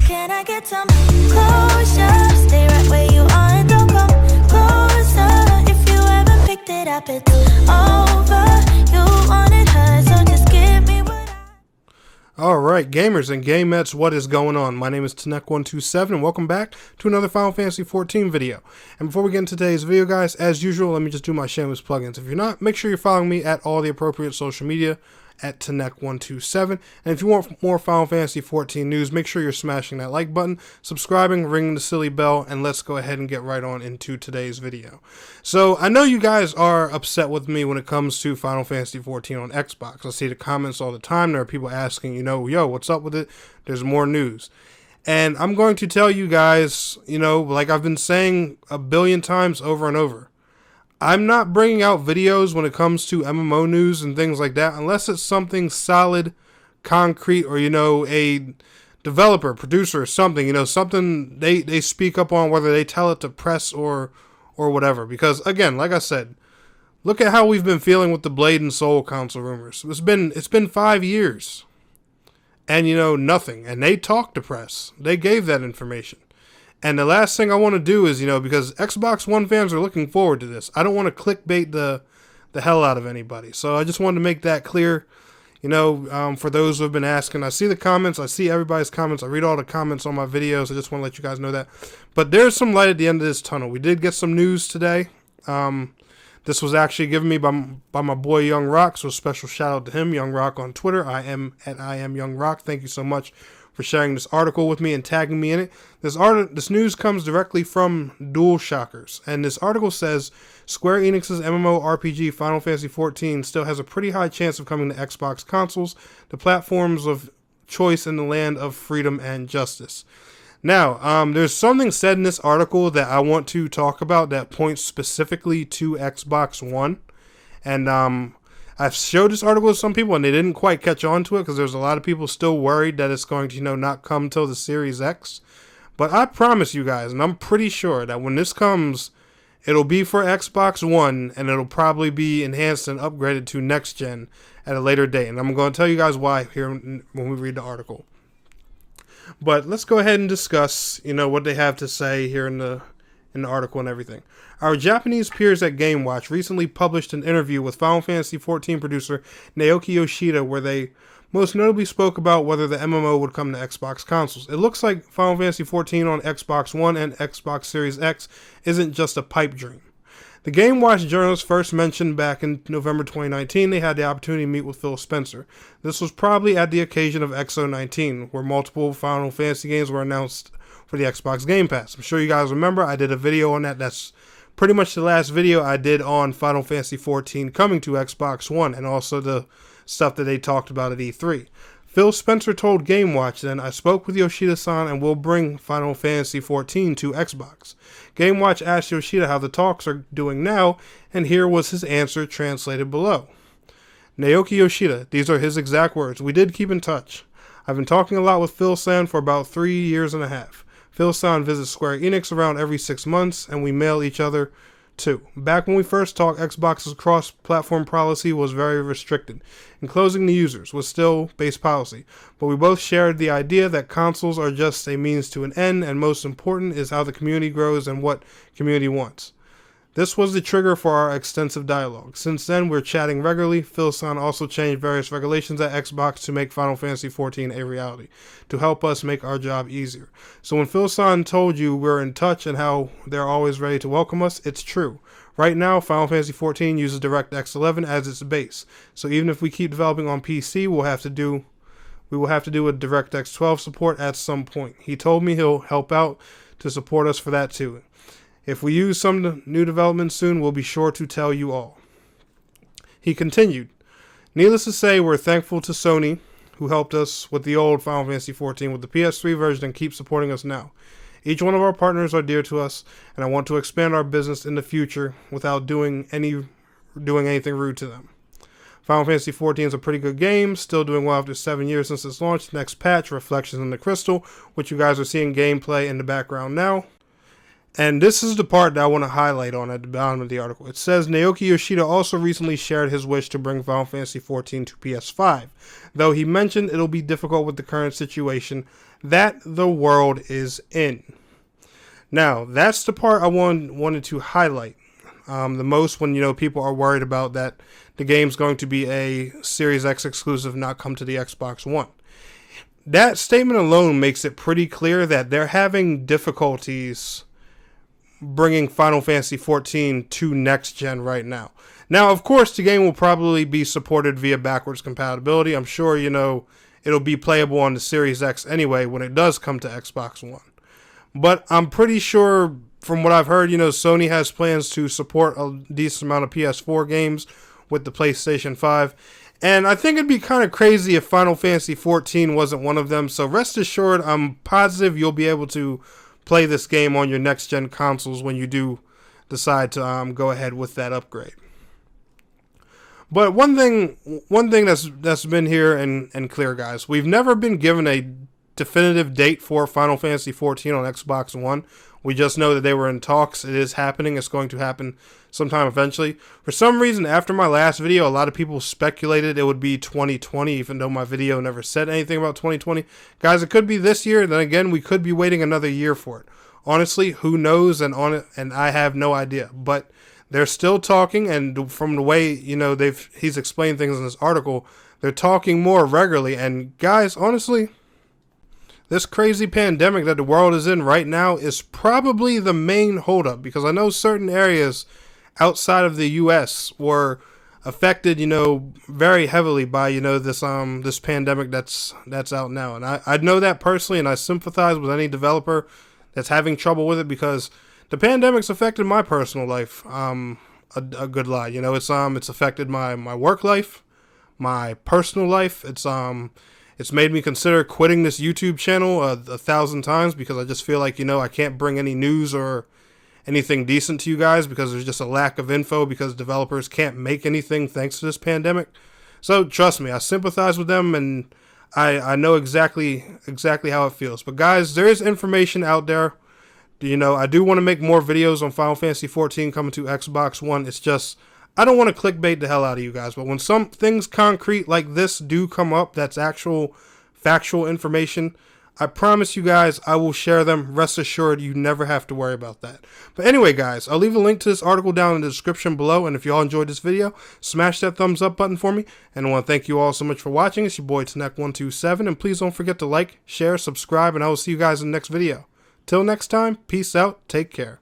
Can I get some closure? Stay right where you are and don't come closer. If you haven't picked it up, it's over. You wanted her, so just give me what Alright, gamers and gamettes, what is going on? My name is Tanek127 and welcome back to another Final Fantasy XIV video. And before we get into today's video, guys, as usual, let me just do my shameless plugins. If you're not, make sure you're following me at all the appropriate social media at Tanek127. And if you want more Final Fantasy XIV news, make sure you're smashing that like button, subscribing, ringing the silly bell, and let's go ahead and get right on into today's video. So, I know you guys are upset with me when it comes to Final Fantasy XIV on Xbox. I see the comments all the time. There are people asking, yo, what's up with it? There's more news. And I'm going to tell you guys, like I've been saying a billion times over and over, I'm not bringing out videos when it comes to MMO news and things like that unless it's something solid, concrete, or, a developer, producer, or something, something they speak up on, whether they tell it to press or whatever. Because, again, like I said, look at how we've been feeling with the Blade and Soul console rumors. It's been 5 years. And, nothing. And they talked to press. They gave that information. And the last thing I want to do is, because Xbox One fans are looking forward to this, I don't want to clickbait the hell out of anybody. So I just wanted to make that clear, for those who have been asking. I see the comments. I see everybody's comments. I read all the comments on my videos. I just want to let you guys know that. But there's some light at the end of this tunnel. We did get some news today. This was actually given me by my boy Young Rock, so special shout out to him, Young Rock on Twitter. I am Young Rock. Thank you so much for sharing this article with me and tagging me in it. This news comes directly from DualShockers, and this article says Square Enix's MMORPG Final Fantasy XIV still has a pretty high chance of coming to Xbox consoles, the platforms of choice in the land of freedom and justice. Now, there's something said in this article that I want to talk about that points specifically to Xbox One, and I've showed this article to some people and they didn't quite catch on to it because there's a lot of people still worried that it's going to, not come till the Series X. But I promise you guys, and I'm pretty sure that when this comes, it'll be for Xbox One and it'll probably be enhanced and upgraded to next gen at a later date. And I'm going to tell you guys why here when we read the article. But let's go ahead and discuss, what they have to say here in the article and everything. Our Japanese peers at GameWatch recently published an interview with Final Fantasy XIV producer Naoki Yoshida where they most notably spoke about whether the MMO would come to Xbox consoles. It looks like Final Fantasy XIV on Xbox One and Xbox Series X isn't just a pipe dream. The GameWatch journalist first mentioned back in November 2019 they had the opportunity to meet with Phil Spencer. This was probably at the occasion of XO19, where multiple Final Fantasy games were announced for the Xbox Game Pass. I'm sure you guys remember I did a video on that. That's pretty much the last video I did on Final Fantasy XIV coming to Xbox One and also the stuff that they talked about at E3. Phil Spencer told GameWatch then, I spoke with Yoshida-san and will bring Final Fantasy XIV to Xbox. GameWatch asked Yoshida how the talks are doing now, and here was his answer translated below. Naoki Yoshida, these are his exact words, we did keep in touch. I've been talking a lot with Phil-san for about 3 years and a half. Phil-san visits Square Enix around every 6 months, and we mail each other too. Back when we first talked, Xbox's cross-platform policy was very restricted. Enclosing the users was still base policy, but we both shared the idea that consoles are just a means to an end, and most important is how the community grows and what community wants. This was the trigger for our extensive dialogue. Since then, we're chatting regularly. Phil-san also changed various regulations at Xbox to make Final Fantasy XIV a reality, to help us make our job easier. So when Phil-san told you we're in touch and how they're always ready to welcome us, it's true. Right now, Final Fantasy XIV uses DirectX 11 as its base. So even if we keep developing on PC, we will have to do a DirectX 12 support at some point. He told me he'll help out to support us for that too. If we use some new developments soon, we'll be sure to tell you all. He continued, needless to say, we're thankful to Sony, who helped us with the old Final Fantasy XIV with the PS3 version and keep supporting us now. Each one of our partners are dear to us, and I want to expand our business in the future without doing anything rude to them. Final Fantasy XIV is a pretty good game, still doing well after 7 years since its launch. Next patch, Reflections in the Crystal, which you guys are seeing gameplay in the background now. And this is the part that I want to highlight on at the bottom of the article. It says, Naoki Yoshida also recently shared his wish to bring Final Fantasy XIV to PS5, though he mentioned it'll be difficult with the current situation that the world is in. Now, that's the part I wanted to highlight the most when, people are worried about that the game's going to be a Series X exclusive, not come to the Xbox One. That statement alone makes it pretty clear that they're having difficulties bringing Final Fantasy XIV to next gen right now. Now, of course, the game will probably be supported via backwards compatibility. I'm sure, it'll be playable on the Series X anyway when it does come to Xbox One. But I'm pretty sure, from what I've heard, Sony has plans to support a decent amount of PS4 games with the PlayStation 5. And I think it'd be kind of crazy if Final Fantasy XIV wasn't one of them. So rest assured, I'm positive you'll be able to play this game on your next-gen consoles when you do decide to go ahead with that upgrade. But one thing that's been here and clear, guys, we've never been given a definitive date for Final Fantasy XIV on Xbox One. We just know that they were in talks. It is happening. It's going to happen sometime eventually. For some reason, after my last video, a lot of people speculated it would be 2020, even though my video never said anything about 2020. Guys, it could be this year. Then again, we could be waiting another year for it. Honestly, who knows? And I have no idea. But they're still talking, and from the way he's explained things in this article, they're talking more regularly. And guys, honestly, this crazy pandemic that the world is in right now is probably the main holdup, because I know certain areas outside of the U.S. were affected, very heavily by, this pandemic that's out now. And I know that personally, and I sympathize with any developer that's having trouble with it, because the pandemic's affected my personal life a good lot. It's affected my work life, my personal life. It's made me consider quitting this YouTube channel 1,000 times, because I just feel like, I can't bring any news or anything decent to you guys because there's just a lack of info, because developers can't make anything thanks to this pandemic. So trust me, I sympathize with them, and I know exactly how it feels. But guys, there is information out there. I do want to make more videos on Final Fantasy XIV coming to Xbox One. It's just, I don't want to clickbait the hell out of you guys, but when some things concrete like this do come up, that's actual factual information, I promise you guys I will share them. Rest assured, you never have to worry about that. But anyway, guys, I'll leave a link to this article down in the description below, and if you all enjoyed this video, smash that thumbs up button for me. And I want to thank you all so much for watching. It's your boy Tnek127, and please don't forget to like, share, subscribe, and I will see you guys in the next video. Till next time, peace out, take care.